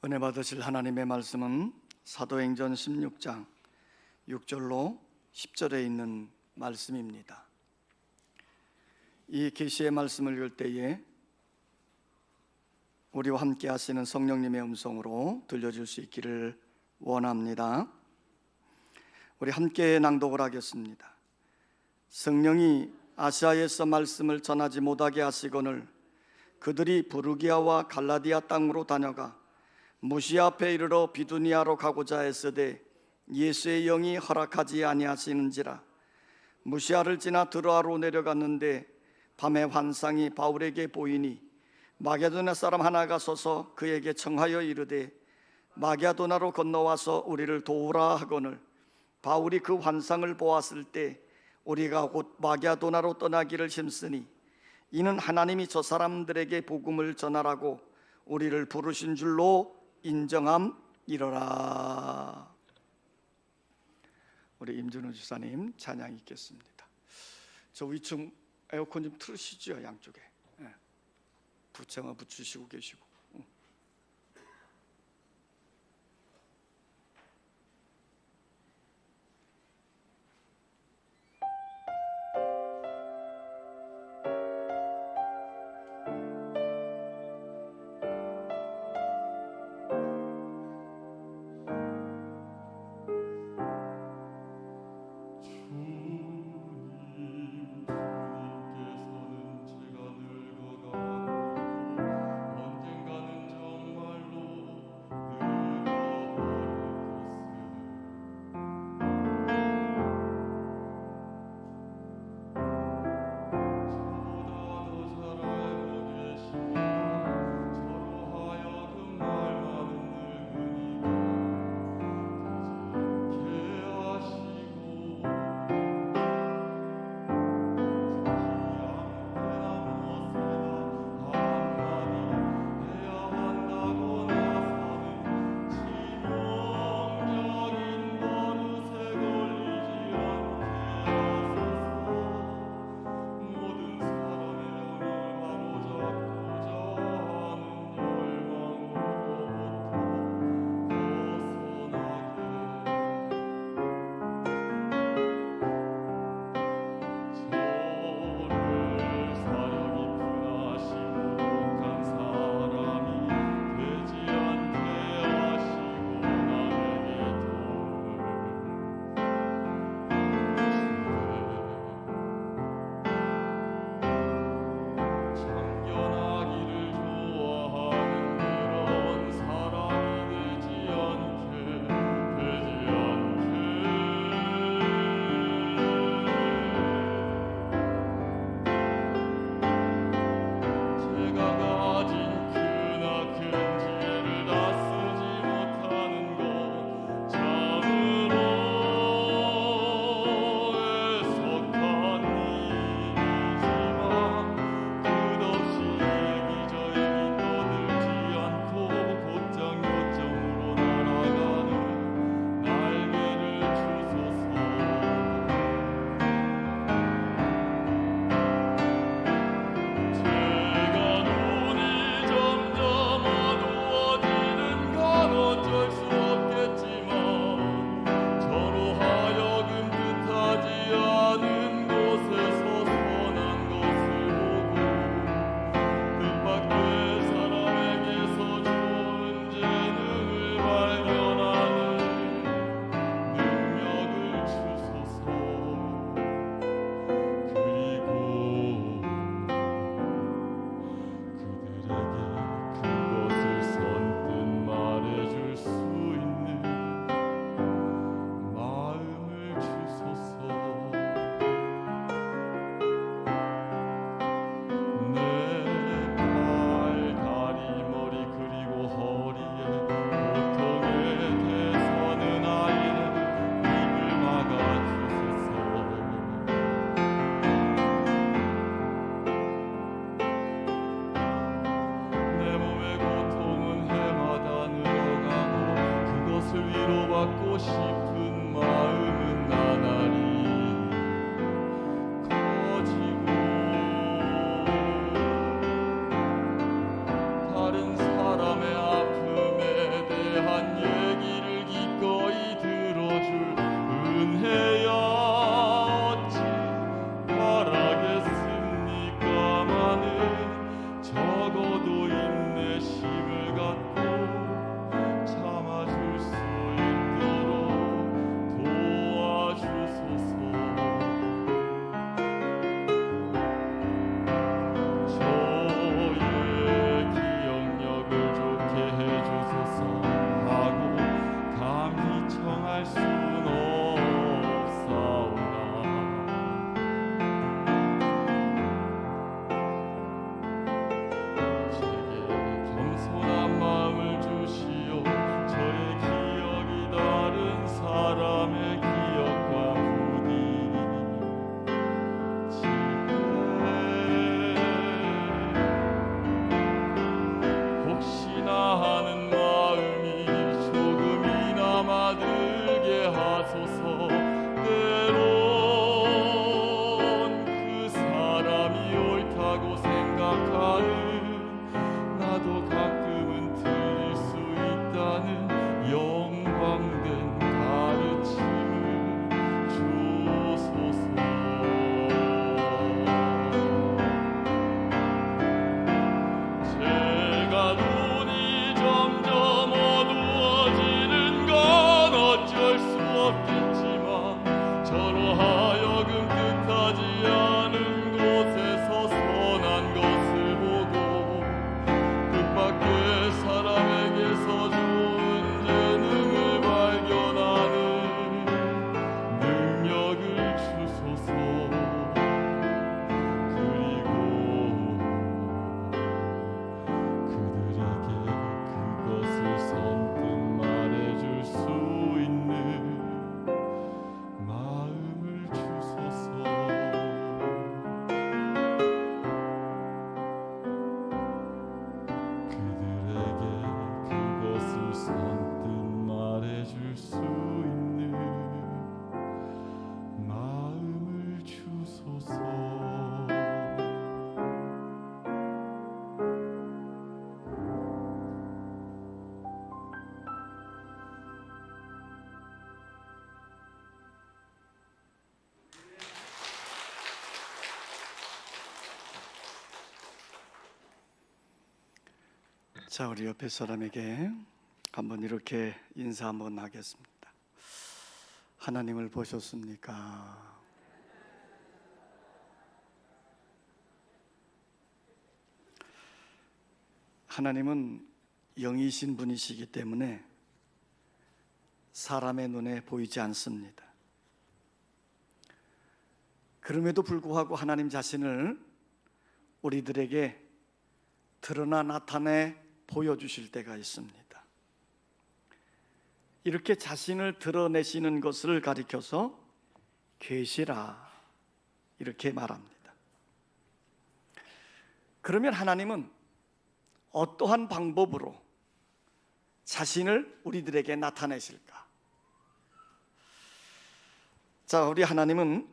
은혜 받으실 하나님의 말씀은 사도행전 16장 6절로 10절에 있는 말씀입니다. 이 계시의 말씀을 읽을 때에 우리와 함께 하시는 성령님의 음성으로 들려줄 수 있기를 원합니다. 우리 함께 낭독을 하겠습니다. 성령이 아시아에서 말씀을 전하지 못하게 하시거늘 그들이 부르기아와 갈라디아 땅으로 다녀가 무시아 앞에 이르러 비두니아로 가고자 했으되 예수의 영이 허락하지 아니하시는지라. 무시아를 지나 드로아로 내려갔는데 밤에 환상이 바울에게 보이니 마게도나 사람 하나가 서서 그에게 청하여 이르되 마게도나로 건너와서 우리를 도우라 하거늘 바울이 그 환상을 보았을 때 우리가 곧 마게도나로 떠나기를 힘쓰니 이는 하나님이 저 사람들에게 복음을 전하라고 우리를 부르신 줄로 인정함이로라. 우리 임준호 주사님 찬양 있겠습니다. 저 위층 에어컨 좀 틀으시죠. 양쪽에 부채가 붙이시고 계시고. 다른 사람의 아픔에 선뜻 말해줄 수 있는 마음을 주소서. 그들에게 그것을 선뜻 말해줄 수 있는 마음을 주소서. 자, 우리 옆에 사람에게 한번 이렇게 인사 한번 하겠습니다. 하나님을 보셨습니까? 하나님은 영이신 분이시기 때문에 사람의 눈에 보이지 않습니다. 그럼에도 불구하고 하나님 자신을 우리들에게 드러나 나타내 보여주실 때가 있습니다. 이렇게 자신을 드러내시는 것을 가리켜서 계시라 이렇게 말합니다. 그러면 하나님은 어떠한 방법으로 자신을 우리들에게 나타내실까? 자, 우리 하나님은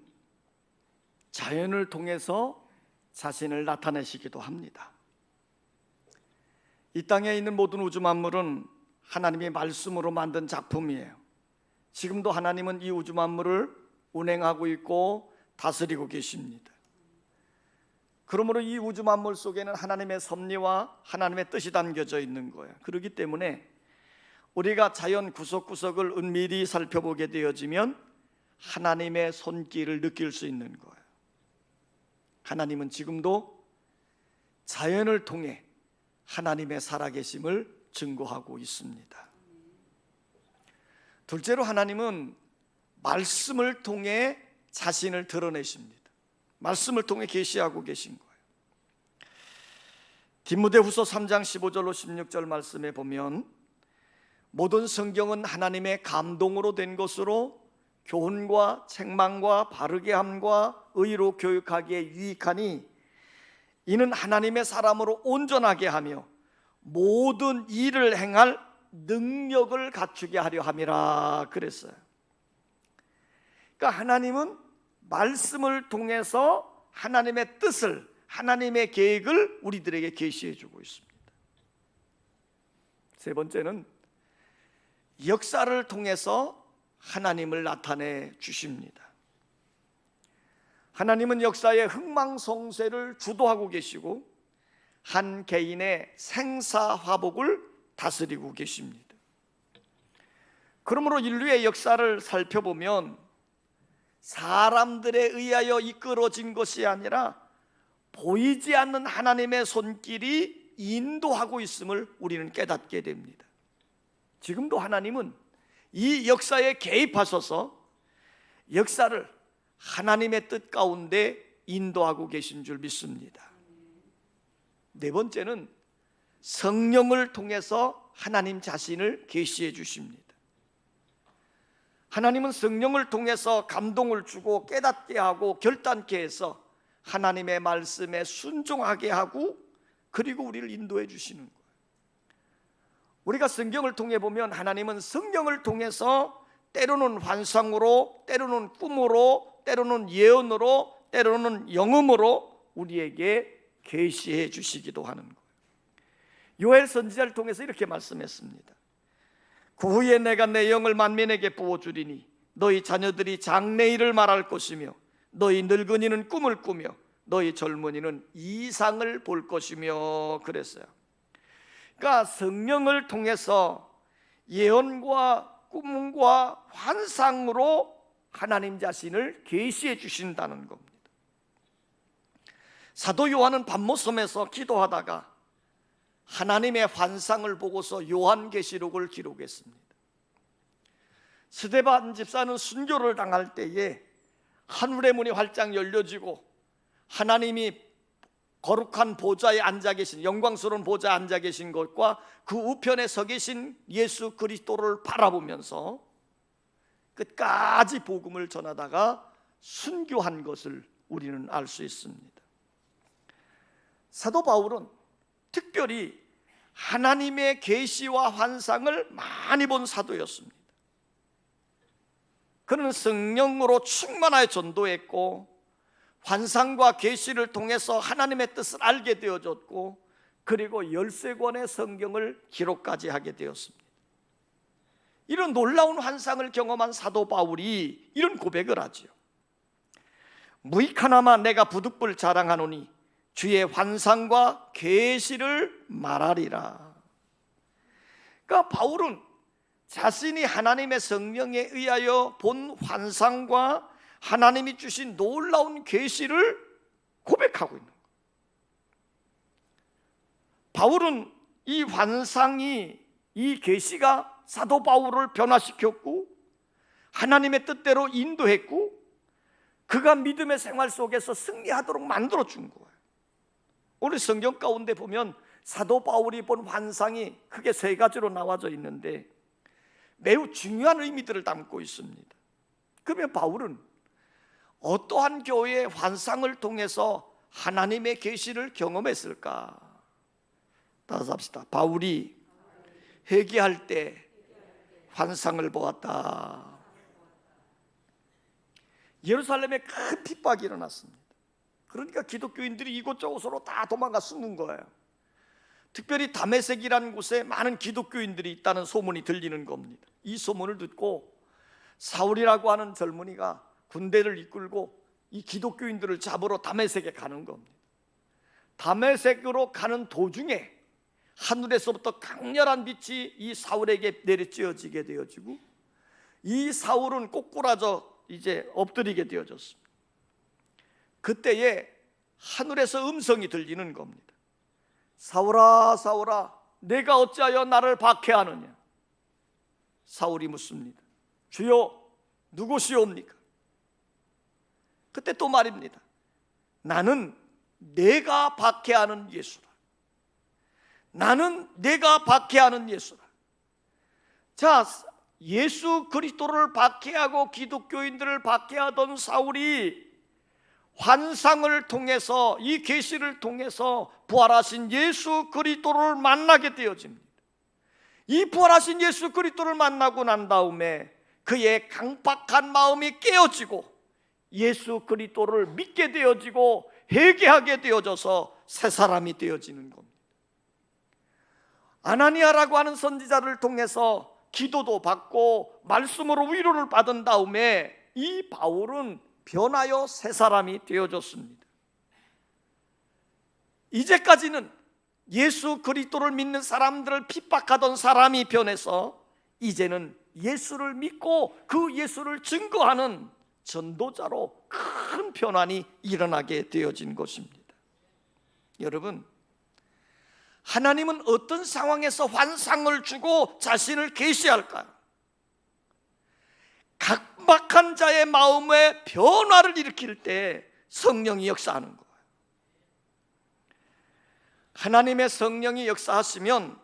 자연을 통해서 자신을 나타내시기도 합니다. 이 땅에 있는 모든 우주 만물은 하나님의 말씀으로 만든 작품이에요. 지금도 하나님은 이 우주 만물을 운행하고 있고 다스리고 계십니다. 그러므로 이 우주 만물 속에는 하나님의 섭리와 하나님의 뜻이 담겨져 있는 거예요. 그렇기 때문에 우리가 자연 구석구석을 은밀히 살펴보게 되어지면 하나님의 손길을 느낄 수 있는 거예요. 하나님은 지금도 자연을 통해 하나님의 살아계심을 증거하고 있습니다. 둘째로 하나님은 말씀을 통해 자신을 드러내십니다. 말씀을 통해 계시하고 계신 거예요. 디모데후서 3장 15절로 16절 말씀에 보면 모든 성경은 하나님의 감동으로 된 것으로 교훈과 책망과 바르게 함과 의로 교육하기에 유익하니 이는 하나님의 사람으로 온전하게 하며 모든 일을 행할 능력을 갖추게 하려 함이라 그랬어요. 그러니까 하나님은 말씀을 통해서 하나님의 뜻을, 하나님의 계획을 우리들에게 계시해 주고 있습니다. 세 번째는 역사를 통해서 하나님을 나타내 주십니다. 하나님은 역사의 흥망성쇠를 주도하고 계시고 한 개인의 생사화복을 다스리고 계십니다. 그러므로 인류의 역사를 살펴보면 사람들에 의하여 이끌어진 것이 아니라 보이지 않는 하나님의 손길이 인도하고 있음을 우리는 깨닫게 됩니다. 지금도 하나님은 이 역사에 개입하셔서 역사를 하나님의 뜻 가운데 인도하고 계신 줄 믿습니다. 네 번째는 성령을 통해서 하나님 자신을 계시해 주십니다. 하나님은 성령을 통해서 감동을 주고 깨닫게 하고 결단케 해서 하나님의 말씀에 순종하게 하고 그리고 우리를 인도해 주시는 거예요. 우리가 성경을 통해 보면 하나님은 성령을 통해서 때로는 환상으로, 때로는 꿈으로, 때로는 예언으로, 때로는 영음으로 우리에게 계시해 주시기도 하는 거예요. 요엘 선지자를 통해서 이렇게 말씀했습니다. 그 후에 내가 내 영을 만민에게 부어주리니 너희 자녀들이 장래일을 말할 것이며 너희 늙은이는 꿈을 꾸며 너희 젊은이는 이상을 볼 것이며 그랬어요. 그러니까 성령을 통해서 예언과 꿈과 환상으로 하나님 자신을 계시해 주신다는 겁니다. 사도 요한은 patmos섬에서 기도하다가 하나님의 환상을 보고서 요한계시록을 기록했습니다. 스데반 집사는 순교를 당할 때에 하늘의 문이 활짝 열려지고 하나님이 거룩한 보좌에 앉아 계신, 영광스러운 보좌에 앉아 계신 것과 그 우편에 서 계신 예수 그리스도를 바라보면서 끝까지 복음을 전하다가 순교한 것을 우리는 알 수 있습니다. 사도 바울은 특별히 하나님의 계시와 환상을 많이 본 사도였습니다. 그는 성령으로 충만하여 전도했고 환상과 계시를 통해서 하나님의 뜻을 알게 되어졌고, 그리고 13권의 성경을 기록까지 하게 되었습니다. 이런 놀라운 환상을 경험한 사도 바울이 이런 고백을 하지요. 무익하나마 내가 부득불 자랑하노니 주의 환상과 계시를 말하리라. 그러니까 바울은 자신이 하나님의 성령에 의하여 본 환상과 하나님이 주신 놀라운 계시를 고백하고 있는 거예요. 바울은 이 환상이, 이 계시가 사도 바울을 변화시켰고 하나님의 뜻대로 인도했고 그가 믿음의 생활 속에서 승리하도록 만들어준 거예요. 오늘 성경 가운데 보면 사도 바울이 본 환상이 크게 3가지로 나와져 있는데 매우 중요한 의미들을 담고 있습니다. 그러면 바울은 어떠한 교회의 환상을 통해서 하나님의 계시를 경험했을까? 따라서 합시다. 바울이 회개할 때 환상을 보았다. 예루살렘에 큰 핍박이 일어났습니다. 그러니까 기독교인들이 이곳저곳으로 다 도망가 숨는 거예요. 특별히 다메섹이라는 곳에 많은 기독교인들이 있다는 소문이 들리는 겁니다. 이 소문을 듣고 사울이라고 하는 젊은이가 군대를 이끌고 이 기독교인들을 잡으러 다메섹에 가는 겁니다. 다메섹으로 가는 도중에 하늘에서부터 강렬한 빛이 이 사울에게 내리쬐어지게 되어지고 이 사울은 꼬꾸라져 이제 엎드리게 되어졌습니다. 그때에 하늘에서 음성이 들리는 겁니다. 사울아 사울아 내가 어찌하여 나를 박해하느냐. 사울이 묻습니다. 주여 누구시옵니까? 그때 또 말입니다. 나는 내가 박해하는 예수라. 나는 내가 박해하는 예수라. 자, 예수 그리스도를 박해하고 기독교인들을 박해하던 사울이 환상을 통해서, 이 계시를 통해서 부활하신 예수 그리스도를 만나게 되어집니다. 이 부활하신 예수 그리스도를 만나고 난 다음에 그의 강박한 마음이 깨어지고 예수 그리스도를 믿게 되어지고 회개하게 되어져서 새 사람이 되어지는 겁니다. 아나니아라고 하는 선지자를 통해서 기도도 받고 말씀으로 위로를 받은 다음에 이 바울은 변하여 새 사람이 되어졌습니다. 이제까지는 예수 그리스도를 믿는 사람들을 핍박하던 사람이 변해서 이제는 예수를 믿고 그 예수를 증거하는 전도자로 큰 변환이 일어나게 되어진 것입니다. 여러분, 하나님은 어떤 상황에서 환상을 주고 자신을 계시할까요? 각박한 자의 마음에 변화를 일으킬 때 성령이 역사하는 거예요. 하나님의 성령이 역사하시면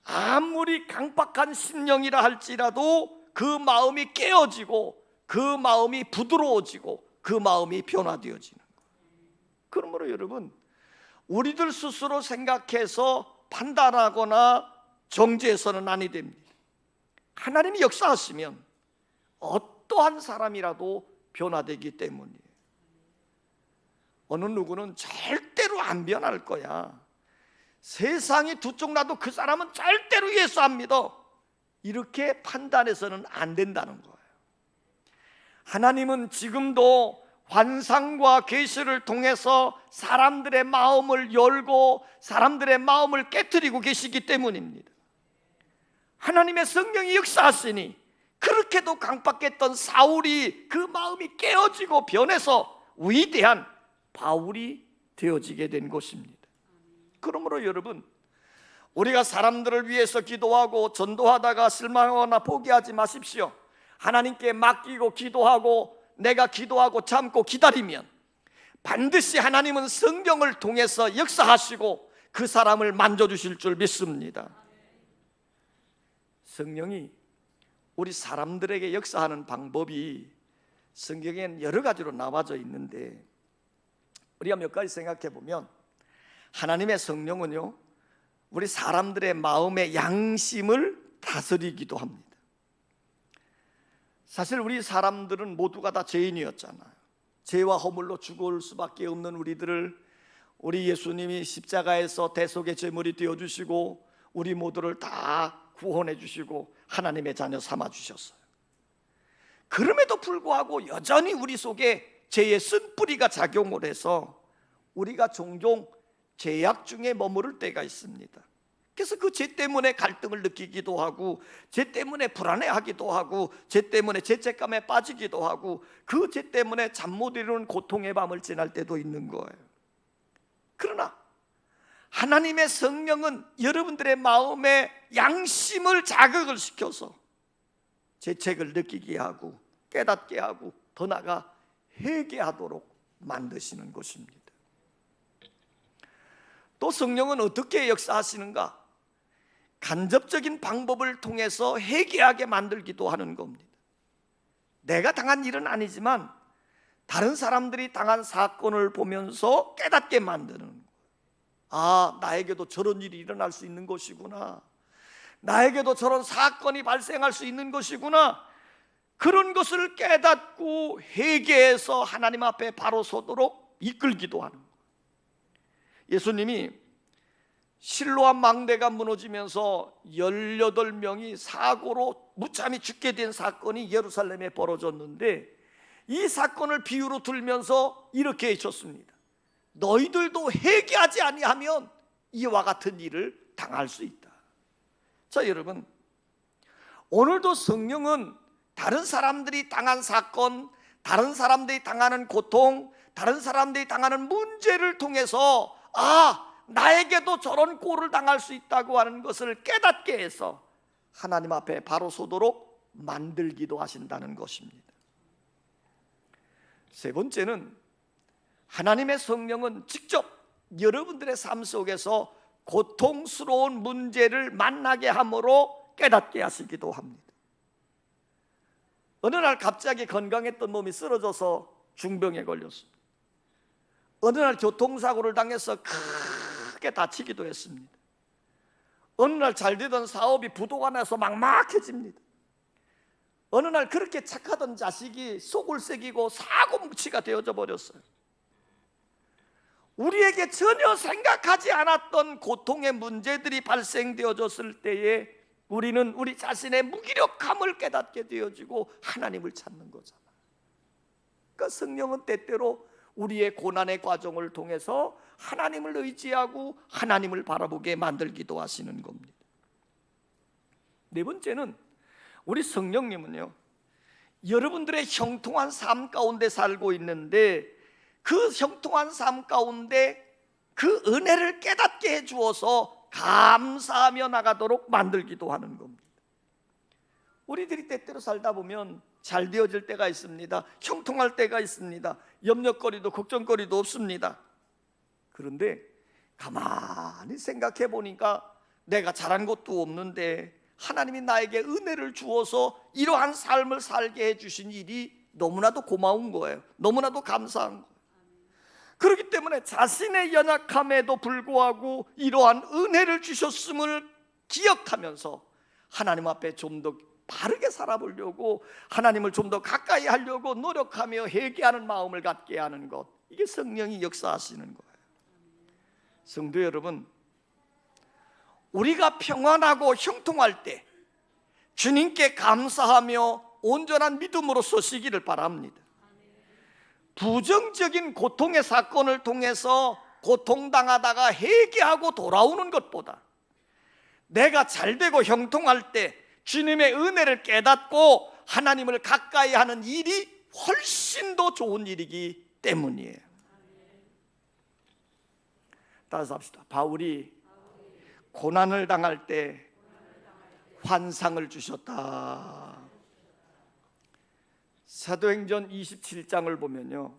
아무리 강박한 심령이라 할지라도 그 마음이 깨어지고 그 마음이 부드러워지고 그 마음이 변화되어지는 거예요. 그러므로 여러분, 우리들 스스로 생각해서 판단하거나 정죄해서는 아니 됩니다. 하나님이 역사하시면 어떠한 사람이라도 변화되기 때문이에요. 어느 누구는 절대로 안 변할 거야, 세상이 두 쪽 나도 그 사람은 절대로 예수 안 믿어, 이렇게 판단해서는 안 된다는 거예요. 하나님은 지금도 환상과 계시를 통해서 사람들의 마음을 열고 사람들의 마음을 깨트리고 계시기 때문입니다. 하나님의 성령이 역사하시니 그렇게도 강박했던 사울이 그 마음이 깨어지고 변해서 위대한 바울이 되어지게 된 것입니다. 그러므로 여러분, 우리가 사람들을 위해서 기도하고 전도하다가 실망하거나 포기하지 마십시오. 하나님께 맡기고 기도하고 내가 기도하고 참고 기다리면 반드시 하나님은 성경을 통해서 역사하시고 그 사람을 만져주실 줄 믿습니다. 성령이 우리 사람들에게 역사하는 방법이 성경엔 여러 가지로 나와져 있는데, 우리가 몇 가지 생각해 보면 하나님의 성령은요, 우리 사람들의 마음의 양심을 다스리기도 합니다. 사실 우리 사람들은 모두가 다 죄인이었잖아요. 죄와 허물로 죽을 수밖에 없는 우리들을 우리 예수님이 십자가에서 대속의 제물이 되어주시고 우리 모두를 다 구원해 주시고 하나님의 자녀 삼아 주셨어요. 그럼에도 불구하고 여전히 우리 속에 죄의 쓴뿌리가 작용을 해서 우리가 종종 죄악 중에 머무를 때가 있습니다. 그래서 그 죄 때문에 갈등을 느끼기도 하고, 죄 때문에 불안해하기도 하고, 죄 때문에 죄책감에 빠지기도 하고, 그 죄 때문에 잠 못 이루는 고통의 밤을 지날 때도 있는 거예요. 그러나 하나님의 성령은 여러분들의 마음에 양심을 자극을 시켜서 죄책을 느끼게 하고 깨닫게 하고 더 나아가 회개하도록 만드시는 것입니다. 또 성령은 어떻게 역사하시는가? 간접적인 방법을 통해서 회개하게 만들기도 하는 겁니다. 내가 당한 일은 아니지만 다른 사람들이 당한 사건을 보면서 깨닫게 만드는 거예요. 아, 나에게도 저런 일이 일어날 수 있는 것이구나, 나에게도 저런 사건이 발생할 수 있는 것이구나, 그런 것을 깨닫고 회개해서 하나님 앞에 바로 서도록 이끌기도 하는 거예요. 예수님이 실로암 망대가 무너지면서 18명이 사고로 무참히 죽게 된 사건이 예루살렘에 벌어졌는데, 이 사건을 비유로 들면서 이렇게 외쳤습니다. 너희들도 회개하지 아니하면 이와 같은 일을 당할 수 있다. 자, 여러분, 오늘도 성령은 다른 사람들이 당한 사건, 다른 사람들이 당하는 고통, 다른 사람들이 당하는 문제를 통해서 나에게도 저런 꼴을 당할 수 있다고 하는 것을 깨닫게 해서 하나님 앞에 바로 서도록 만들기도 하신다는 것입니다. 세 번째는 하나님의 성령은 직접 여러분들의 삶 속에서 고통스러운 문제를 만나게 함으로 깨닫게 하시기도 합니다. 어느 날 갑자기 건강했던 몸이 쓰러져서 중병에 걸렸습니다. 어느 날 교통사고를 당해서 크게 다치기도 했습니다. 어느 날 잘 되던 사업이 부도가 나서 막막해집니다. 어느 날 그렇게 착하던 자식이 속을 새기고 사고뭉치가 되어져 버렸어요. 우리에게 전혀 생각하지 않았던 고통의 문제들이 발생되어졌을 때에 우리는 우리 자신의 무기력함을 깨닫게 되어지고 하나님을 찾는 거잖아요. 그러니까 성령은 때때로 우리의 고난의 과정을 통해서 하나님을 의지하고 하나님을 바라보게 만들기도 하시는 겁니다. 네 번째는 우리 성령님은요, 여러분들의 형통한 삶 가운데 살고 있는데 그 형통한 삶 가운데 그 은혜를 깨닫게 해주어서 감사하며 나가도록 만들기도 하는 겁니다. 우리들이 때때로 살다 보면 잘 되어질 때가 있습니다. 형통할 때가 있습니다. 염려거리도 걱정거리도 없습니다. 그런데 가만히 생각해 보니까 내가 잘한 것도 없는데 하나님이 나에게 은혜를 주어서 이러한 삶을 살게 해주신 일이 너무나도 고마운 거예요. 너무나도 감사한 거예요. 그렇기 때문에 자신의 연약함에도 불구하고 이러한 은혜를 주셨음을 기억하면서 하나님 앞에 좀 더 바르게 살아보려고, 하나님을 좀 더 가까이 하려고 노력하며 회개하는 마음을 갖게 하는 것, 이게 성령이 역사하시는 거예요. 성도 여러분, 우리가 평안하고 형통할 때 주님께 감사하며 온전한 믿음으로 서시기를 바랍니다. 부정적인 고통의 사건을 통해서 고통당하다가 회개하고 돌아오는 것보다 내가 잘되고 형통할 때 주님의 은혜를 깨닫고 하나님을 가까이 하는 일이 훨씬 더 좋은 일이기 때문이에요. 따라서 합시다. 바울이 고난을 당할 때 환상을 주셨다. 사도행전 27장을 보면요,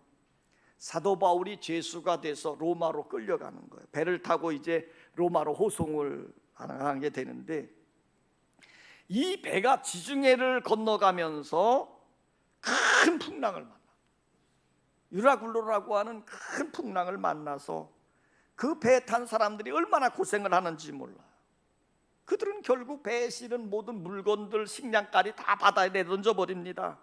사도 바울이 죄수가 돼서 로마로 끌려가는 거예요. 배를 타고 이제 로마로 호송을 하게 되는데, 이 배가 지중해를 건너가면서 큰 풍랑을 만나, 유라굴로라고 하는 큰 풍랑을 만나서 그 배에 탄 사람들이 얼마나 고생을 하는지 몰라요. 그들은 결국 배에 실은 모든 물건들, 식량까지 다 바다에 내던져 버립니다.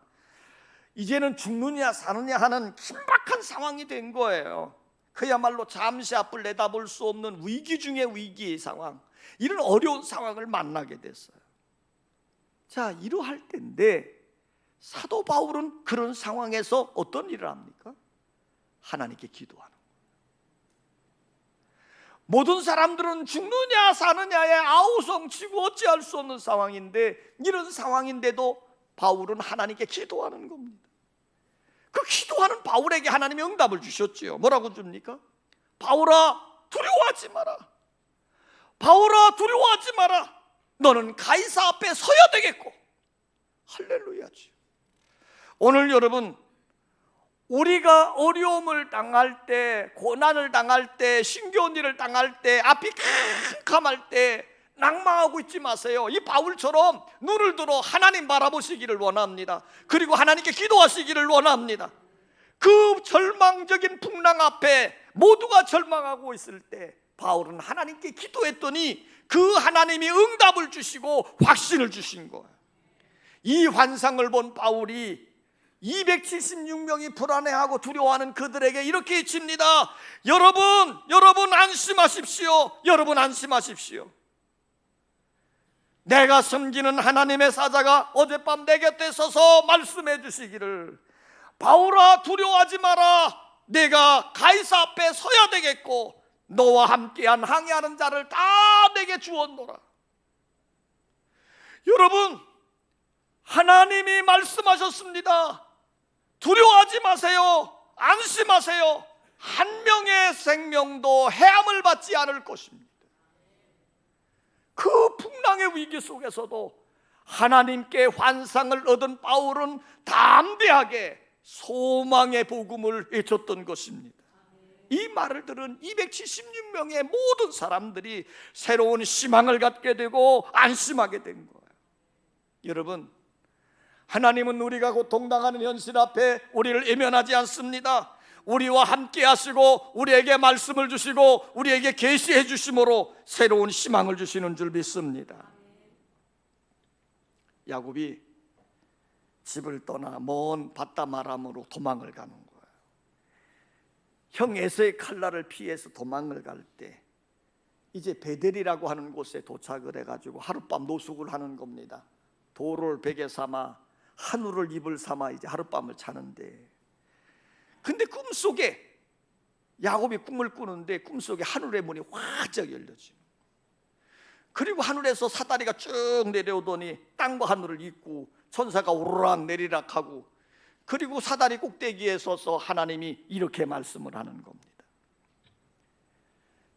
이제는 죽느냐 사느냐 하는 긴박한 상황이 된 거예요. 그야말로 잠시 앞을 내다볼 수 없는 위기 중의 위기의 상황, 이런 어려운 상황을 만나게 됐어요. 자, 이러할 때인데 사도 바울은 그런 상황에서 어떤 일을 합니까? 하나님께 기도하는 거예요. 모든 사람들은 죽느냐 사느냐에 아우성치고 어찌할 수 없는 상황인데, 이런 상황인데도 바울은 하나님께 기도하는 겁니다. 그 기도하는 바울에게 하나님이 응답을 주셨지요. 뭐라고 줍니까? 바울아, 두려워하지 마라. 바울아, 두려워하지 마라. 너는 가이사 앞에 서야 되겠고. 할렐루야지. 오늘 여러분, 우리가 어려움을 당할 때, 고난을 당할 때, 힘겨운 일을 당할 때, 앞이 캄캄할 때 낭망하고 있지 마세요. 이 바울처럼 눈을 들어 하나님 바라보시기를 원합니다. 그리고 하나님께 기도하시기를 원합니다. 그 절망적인 풍랑 앞에 모두가 절망하고 있을 때 바울은 하나님께 기도했더니 그 하나님이 응답을 주시고 확신을 주신 거예요. 이 환상을 본 바울이 276명이 불안해하고 두려워하는 그들에게 이렇게 외칩니다. 여러분 안심하십시오. 여러분 안심하십시오. 내가 섬기는 하나님의 사자가 어젯밤 내 곁에 서서 말씀해 주시기를, 바울아, 두려워하지 마라. 내가 가이사 앞에 서야 되겠고 너와 함께한 항해하는 자를 다 내게 주었노라. 여러분, 하나님이 말씀하셨습니다. 두려워하지 마세요. 안심하세요. 한 명의 생명도 해함을 받지 않을 것입니다. 그 풍랑의 위기 속에서도 하나님께 환상을 얻은 바울은 담대하게 소망의 복음을 외쳤던 것입니다. 이 말을 들은 276명의 모든 사람들이 새로운 희망을 갖게 되고 안심하게 된 거예요. 여러분, 하나님은 우리가 고통당하는 현실 앞에 우리를 외면하지 않습니다. 우리와 함께 하시고 우리에게 말씀을 주시고 우리에게 계시해 주심으로 새로운 희망을 주시는 줄 믿습니다. 야곱이 집을 떠나 먼 밧다마람으로 도망을 가는 거예요. 형 에서의 칼날을 피해서 도망을 갈 때 이제 베델이라고 하는 곳에 도착을 해가지고 하룻밤 노숙을 하는 겁니다. 돌을 베개 삼아 한우를 입을 삼아 이제 하룻밤을 자는데, 근데 꿈속에 야곱이 꿈을 꾸는데 꿈속에 하늘의 문이 활짝 열려지고, 그리고 하늘에서 사다리가 쭉 내려오더니 땅과 하늘을 잇고 천사가 오르락 내리락 하고, 그리고 사다리 꼭대기에 서서 하나님이 이렇게 말씀을 하는 겁니다.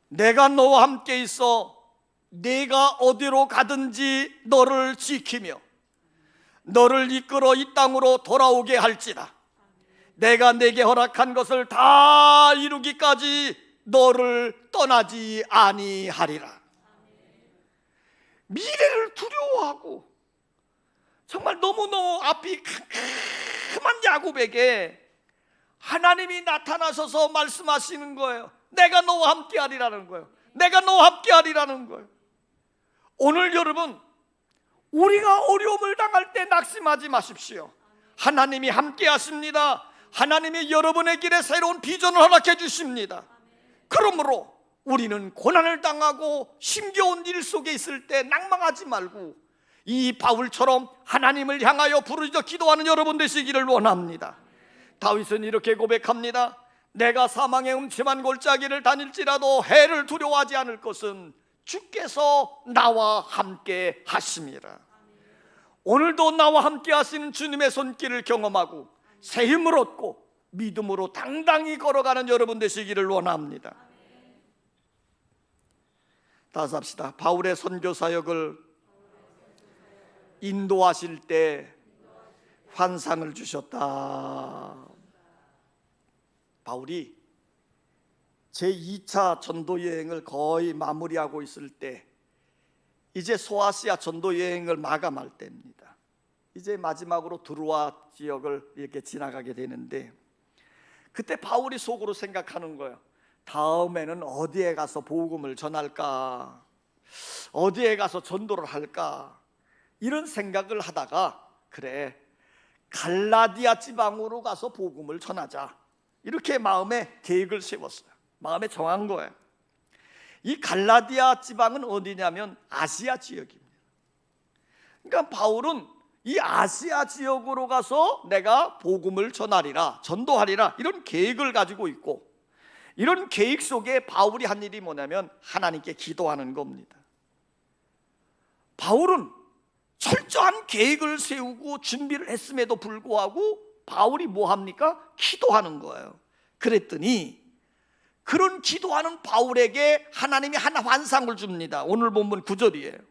내가 너와 함께 있어 네가 어디로 가든지 너를 지키며 너를 이끌어 이 땅으로 돌아오게 할지라. 내가 내게 허락한 것을 다 이루기까지 너를 떠나지 아니하리라. 미래를 두려워하고 정말 너무너무 앞이 캄캄한 야곱에게 하나님이 나타나셔서 말씀하시는 거예요. 내가 너와 함께 하리라는 거예요. 내가 너와 함께 하리라는 거예요. 오늘 여러분, 우리가 어려움을 당할 때 낙심하지 마십시오. 하나님이 함께 하십니다. 하나님이 여러분의 길에 새로운 비전을 허락해 주십니다. 그러므로 우리는 고난을 당하고 힘겨운 일 속에 있을 때 낭망하지 말고 이 바울처럼 하나님을 향하여 부르짖어 기도하는 여러분 되시기를 원합니다. 다윗은 이렇게 고백합니다. 내가 사망의 음침한 골짜기를 다닐지라도 해를 두려워하지 않을 것은 주께서 나와 함께 하심이라. 오늘도 나와 함께 하시는 주님의 손길을 경험하고 새 힘을 얻고 믿음으로 당당히 걸어가는 여러분 되시기를 원합니다. 다시 합시다. 바울의 선교 사역을 인도하실 때 환상을 주셨다. 바울이 제2차 전도 여행을 거의 마무리하고 있을 때, 이제 소아시아 전도 여행을 마감할 때입니다. 이제 마지막으로 드로아 지역을 이렇게 지나가게 되는데, 그때 바울이 속으로 생각하는 거예요. 다음에는 어디에 가서 복음을 전할까? 어디에 가서 전도를 할까? 이런 생각을 하다가, 그래, 갈라디아 지방으로 가서 복음을 전하자, 이렇게 마음에 계획을 세웠어요. 마음에 정한 거예요. 이 갈라디아 지방은 어디냐면 아시아 지역입니다. 그러니까 바울은 이 아시아 지역으로 가서 내가 복음을 전하리라, 전도하리라, 이런 계획을 가지고 있고, 이런 계획 속에 바울이 한 일이 뭐냐면 하나님께 기도하는 겁니다. 바울은 철저한 계획을 세우고 준비를 했음에도 불구하고 바울이 뭐 합니까? 기도하는 거예요. 그랬더니 그런 기도하는 바울에게 하나님이 한 환상을 줍니다. 오늘 본문 9절이에요.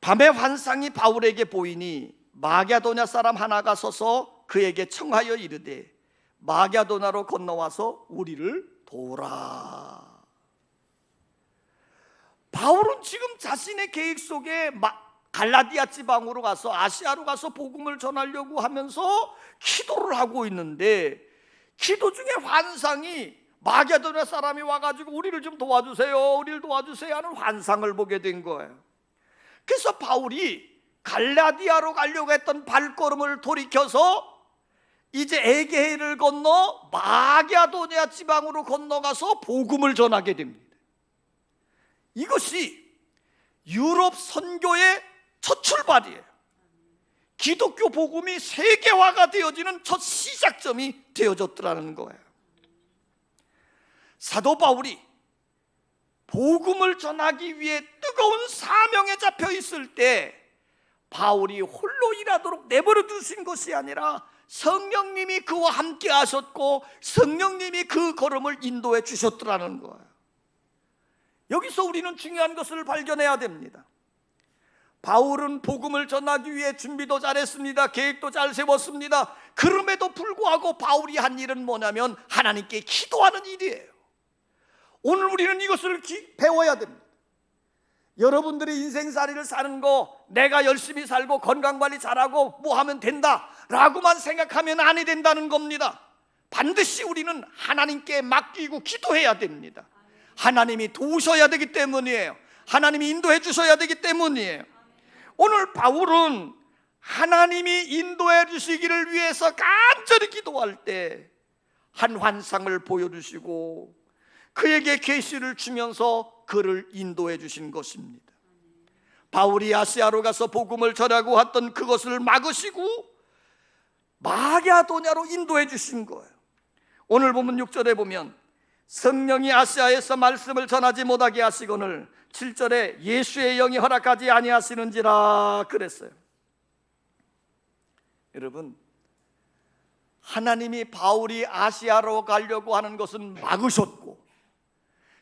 밤에 환상이 바울에게 보이니 마게도냐 사람 하나가 서서 그에게 청하여 이르되 마게도냐로 건너와서 우리를 도우라. 바울은 지금 자신의 계획 속에 갈라디아 지방으로 가서 아시아로 가서 복음을 전하려고 하면서 기도를 하고 있는데, 기도 중에 환상이 마게도냐 사람이 와가지고 우리를 좀 도와주세요, 우리를 도와주세요 하는 환상을 보게 된 거예요. 그래서 바울이 갈라디아로 가려고 했던 발걸음을 돌이켜서 이제 에게해를 건너 마게도냐 지방으로 건너가서 복음을 전하게 됩니다. 이것이 유럽 선교의 첫 출발이에요. 기독교 복음이 세계화가 되어지는 첫 시작점이 되어졌더라는 거예요. 사도 바울이 복음을 전하기 위해 뜨거운 사명에 잡혀 있을 때 바울이 홀로 일하도록 내버려 두신 것이 아니라 성령님이 그와 함께 하셨고 성령님이 그 걸음을 인도해 주셨더라는 거예요. 여기서 우리는 중요한 것을 발견해야 됩니다. 바울은 복음을 전하기 위해 준비도 잘했습니다. 계획도 잘 세웠습니다. 그럼에도 불구하고 바울이 한 일은 뭐냐면 하나님께 기도하는 일이에요. 오늘 우리는 이것을 배워야 됩니다. 여러분들이 인생살이를 사는 거, 내가 열심히 살고 건강관리 잘하고 뭐 하면 된다 라고만 생각하면 아니 된다는 겁니다. 반드시 우리는 하나님께 맡기고 기도해야 됩니다. 하나님이 도우셔야 되기 때문이에요. 하나님이 인도해 주셔야 되기 때문이에요. 오늘 바울은 하나님이 인도해 주시기를 위해서 간절히 기도할 때 한 환상을 보여주시고 그에게 계시를 주면서 그를 인도해 주신 것입니다. 바울이 아시아로 가서 복음을 전하고 했던 그것을 막으시고 마게도냐로 인도해 주신 거예요. 오늘 보면 6절에 보면 성령이 아시아에서 말씀을 전하지 못하게 하시거늘 7절에 예수의 영이 허락하지 아니하시는지라 그랬어요. 여러분, 하나님이 바울이 아시아로 가려고 하는 것은 막으셨고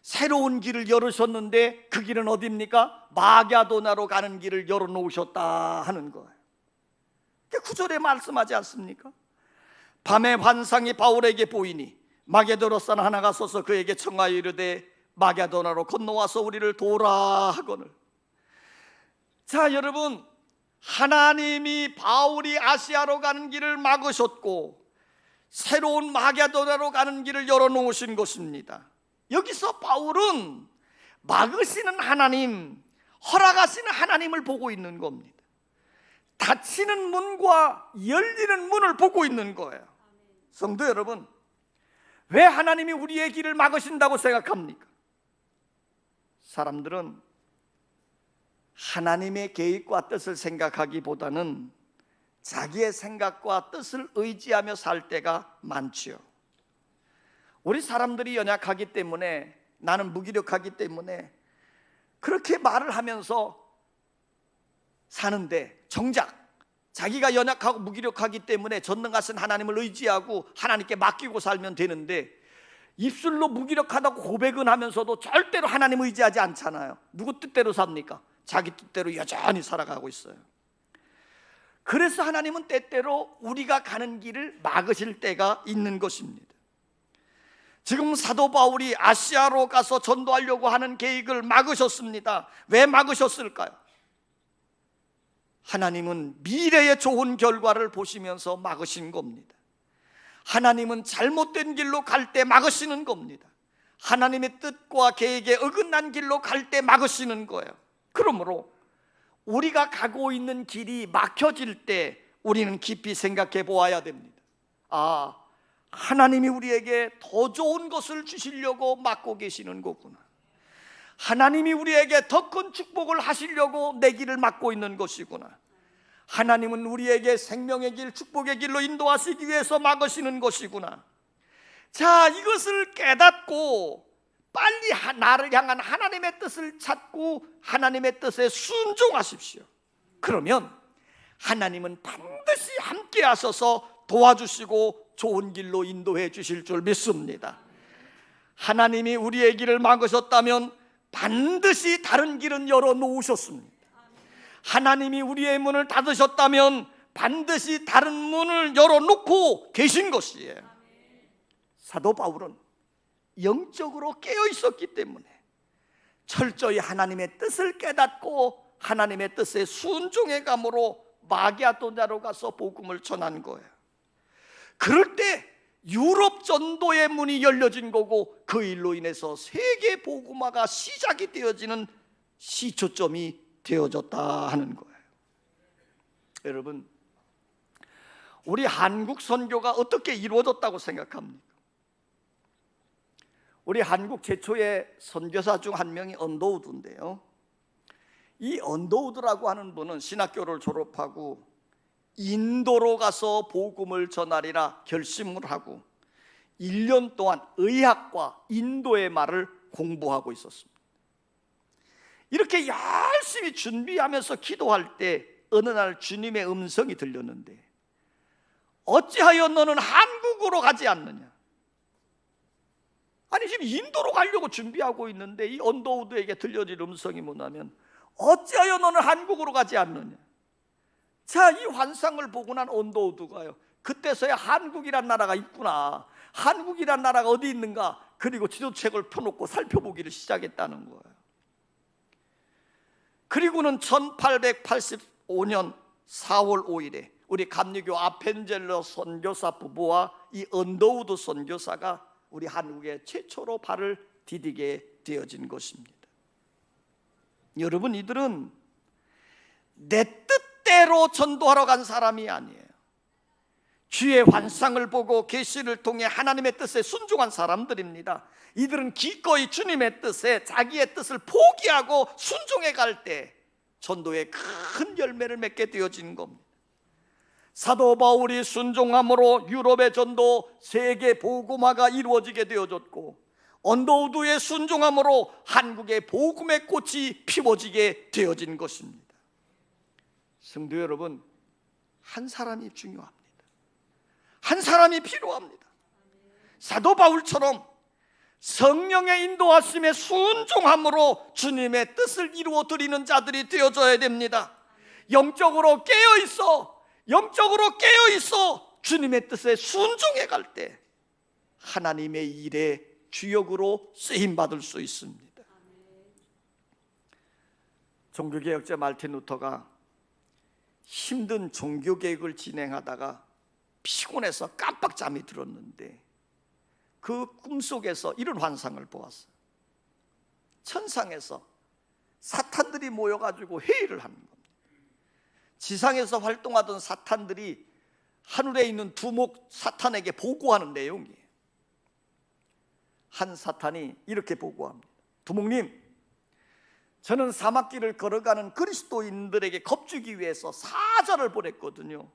새로운 길을 열으셨는데 그 길은 어디입니까? 마게도냐로 가는 길을 열어놓으셨다 하는 거예요. 9절에 말씀하지 않습니까? 밤에 환상이 바울에게 보이니 마게도냐 사람 하나가 서서 그에게 청하여 이르되 마게도냐로 건너와서 우리를 도우라 하거늘. 자, 여러분, 하나님이 바울이 아시아로 가는 길을 막으셨고 새로운 마게도냐로 가는 길을 열어놓으신 것입니다. 여기서 바울은 막으시는 하나님, 허락하시는 하나님을 보고 있는 겁니다. 닫히는 문과 열리는 문을 보고 있는 거예요. 성도 여러분, 왜 하나님이 우리의 길을 막으신다고 생각합니까? 사람들은 하나님의 계획과 뜻을 생각하기보다는 자기의 생각과 뜻을 의지하며 살 때가 많지요. 우리 사람들이 연약하기 때문에, 나는 무기력하기 때문에 그렇게 말을 하면서 사는데, 정작 자기가 연약하고 무기력하기 때문에 전능하신 하나님을 의지하고 하나님께 맡기고 살면 되는데, 입술로 무기력하다고 고백은 하면서도 절대로 하나님 의지하지 않잖아요. 누구 뜻대로 삽니까? 자기 뜻대로 여전히 살아가고 있어요. 그래서 하나님은 때때로 우리가 가는 길을 막으실 때가 있는 것입니다. 지금 사도 바울이 아시아로 가서 전도하려고 하는 계획을 막으셨습니다. 왜 막으셨을까요? 하나님은 미래의 좋은 결과를 보시면서 막으신 겁니다. 하나님은 잘못된 길로 갈 때 막으시는 겁니다. 하나님의 뜻과 계획에 어긋난 길로 갈 때 막으시는 거예요. 그러므로 우리가 가고 있는 길이 막혀질 때 우리는 깊이 생각해 보아야 됩니다. 하나님이 우리에게 더 좋은 것을 주시려고 막고 계시는 거구나. 하나님이 우리에게 더 큰 축복을 하시려고 내 길을 막고 있는 것이구나. 하나님은 우리에게 생명의 길, 축복의 길로 인도하시기 위해서 막으시는 것이구나. 자, 이것을 깨닫고 빨리 나를 향한 하나님의 뜻을 찾고 하나님의 뜻에 순종하십시오. 그러면 하나님은 반드시 함께 하셔서 도와주시고 좋은 길로 인도해 주실 줄 믿습니다. 하나님이 우리의 길을 막으셨다면 반드시 다른 길은 열어놓으셨습니다. 하나님이 우리의 문을 닫으셨다면 반드시 다른 문을 열어놓고 계신 것이에요. 사도 바울은 영적으로 깨어 있었기 때문에 철저히 하나님의 뜻을 깨닫고 하나님의 뜻에 순종해 감으로 마게도냐로 가서 복음을 전한 거예요. 그럴 때 유럽 전도의 문이 열려진 거고, 그 일로 인해서 세계 복음화가 시작이 되어지는 시초점이 되어졌다 하는 거예요. 여러분, 우리 한국 선교가 어떻게 이루어졌다고 생각합니까? 우리 한국 최초의 선교사 중 한 명이 언더우드인데요, 이 언더우드라고 하는 분은 신학교를 졸업하고 인도로 가서 복음을 전하리라 결심을 하고 1년 동안 의학과 인도의 말을 공부하고 있었습니다. 이렇게 열심히 준비하면서 기도할 때 어느 날 주님의 음성이 들렸는데, 어찌하여 너는 한국으로 가지 않느냐? 아니, 지금 인도로 가려고 준비하고 있는데 이 언더우드에게 들려진 음성이 뭐냐면, 어찌하여 너는 한국으로 가지 않느냐? 자, 이 환상을 보고 난 언더우드가요, 그때서야 한국이란 나라가 있구나, 한국이란 나라가 어디 있는가, 그리고 지도책을 펴놓고 살펴보기를 시작했다는 거예요. 그리고는 1885년 4월 5일에 우리 감리교 아펜젤러 선교사 부부와 이 언더우드 선교사가 우리 한국에 최초로 발을 디디게 되어진 것입니다. 여러분, 이들은 내 뜻대로 전도하러 간 사람이 아니에요. 주의 환상을 보고 계시를 통해 하나님의 뜻에 순종한 사람들입니다. 이들은 기꺼이 주님의 뜻에 자기의 뜻을 포기하고 순종해 갈 때 전도의 큰 열매를 맺게 되어진 겁니다. 사도 바울이 순종함으로 유럽의 전도, 세계 복음화가 이루어지게 되어졌고, 언더우드의 순종함으로 한국의 복음의 꽃이 피워지게 되어진 것입니다. 성도 여러분, 한 사람이 중요합니다. 한 사람이 필요합니다. 사도 바울처럼 성령의 인도하심에 순종함으로 주님의 뜻을 이루어 드리는 자들이 되어져야 됩니다. 영적으로 깨어 있어 주님의 뜻에 순종해 갈 때 하나님의 일에 주역으로 쓰임 받을 수 있습니다. 종교개혁자 말틴 루터가 힘든 종교개혁을 진행하다가 피곤해서 깜빡 잠이 들었는데 그 꿈속에서 이런 환상을 보았어요. 천상에서 사탄들이 모여가지고 회의를 하는 겁니다. 지상에서 활동하던 사탄들이 하늘에 있는 두목 사탄에게 보고하는 내용이에요. 한 사탄이 이렇게 보고합니다. 두목님, 저는 사막길을 걸어가는 그리스도인들에게 겁주기 위해서 사자를 보냈거든요.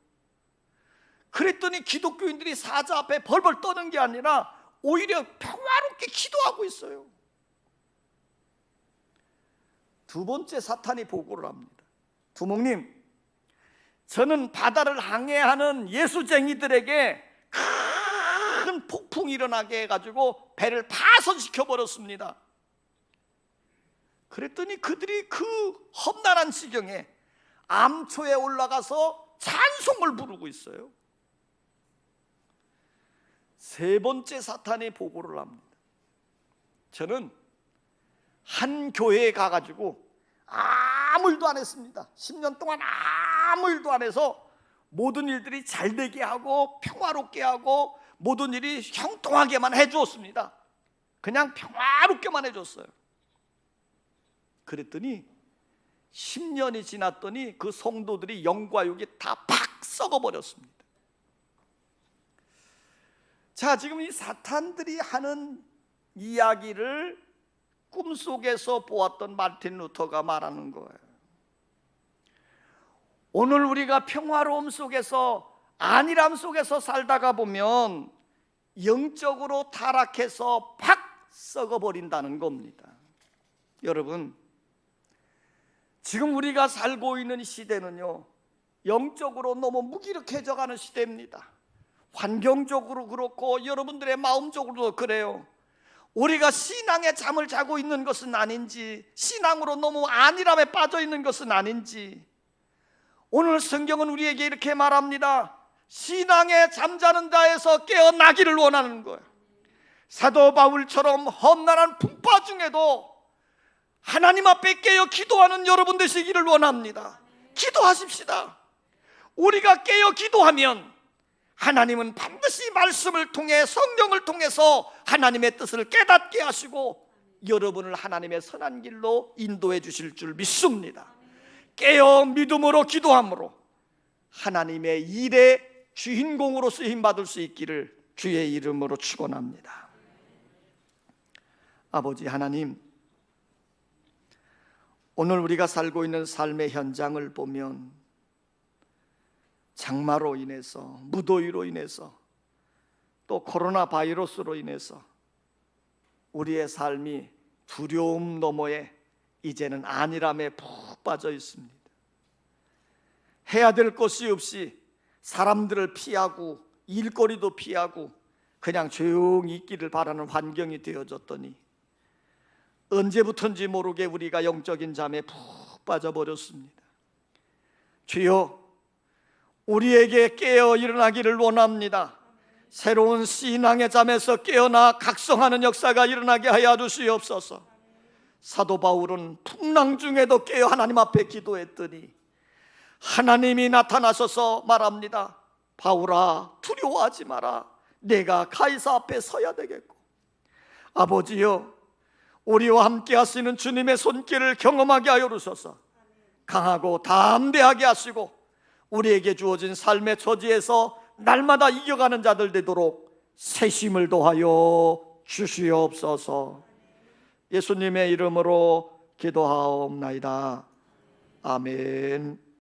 그랬더니 기독교인들이 사자 앞에 벌벌 떠는 게 아니라 오히려 평화롭게 기도하고 있어요. 두 번째 사탄이 보고를 합니다. 두목님, 저는 바다를 항해하는 예수쟁이들에게 큰 폭풍이 일어나게 해가지고 배를 파손시켜 버렸습니다. 그랬더니 그들이 그 험난한 지경에 암초에 올라가서 찬송을 부르고 있어요. 세 번째 사탄이 보고를 합니다. 저는 한 교회에 가가지고 아무 일도 안 했습니다. 10년 동안 아무 일도 안 해서 모든 일들이 잘 되게 하고 평화롭게 하고 모든 일이 형통하게만 해주었습니다. 그냥 평화롭게만 해줬어요. 그랬더니 10년이 지났더니 그 성도들이 영과 육이 다 팍 썩어버렸습니다. 자, 지금 이 사탄들이 하는 이야기를 꿈속에서 보았던 마틴 루터가 말하는 거예요. 오늘 우리가 평화로움 속에서, 안일함 속에서 살다가 보면 영적으로 타락해서 팍 썩어버린다는 겁니다. 여러분, 지금 우리가 살고 있는 시대는요, 영적으로 너무 무기력해져 가는 시대입니다. 환경적으로 그렇고 여러분들의 마음적으로도 그래요. 우리가 신앙의 잠을 자고 있는 것은 아닌지, 신앙으로 너무 안일함에 빠져 있는 것은 아닌지, 오늘 성경은 우리에게 이렇게 말합니다. 신앙에 잠자는 자에서 깨어나기를 원하는 거예요. 사도 바울처럼 험난한 풍파 중에도 하나님 앞에 깨어 기도하는 여러분 되시기를 원합니다. 기도하십시다. 우리가 깨어 기도하면 하나님은 반드시 말씀을 통해, 성령을 통해서 하나님의 뜻을 깨닫게 하시고 여러분을 하나님의 선한 길로 인도해 주실 줄 믿습니다. 깨어 믿음으로 기도함으로 하나님의 일의 주인공으로 쓰임받을 수 있기를 주의 이름으로 축원합니다. 아버지 하나님, 오늘 우리가 살고 있는 삶의 현장을 보면 장마로 인해서, 무더위로 인해서, 또 코로나 바이러스로 인해서 우리의 삶이 두려움 너머에 이제는 안일함에 푹 빠져 있습니다. 해야 될 것이 없이 사람들을 피하고 일거리도 피하고 그냥 조용히 있기를 바라는 환경이 되어졌더니 언제부턴지 모르게 우리가 영적인 잠에 푹 빠져버렸습니다. 주여, 우리에게 깨어 일어나기를 원합니다. 새로운 신앙의 잠에서 깨어나 각성하는 역사가 일어나게 하여 주시옵소서. 사도 바울은 풍랑 중에도 깨어 하나님 앞에 기도했더니 하나님이 나타나셔서 말합니다. 바울아, 두려워하지 마라. 내가 가이사 앞에 서야 되겠고. 아버지여, 우리와 함께 하시는 주님의 손길을 경험하게 하여 주셔서 강하고 담대하게 하시고 우리에게 주어진 삶의 처지에서 날마다 이겨가는 자들 되도록 세심을 도하여 주시옵소서. 예수님의 이름으로 기도하옵나이다. 아멘.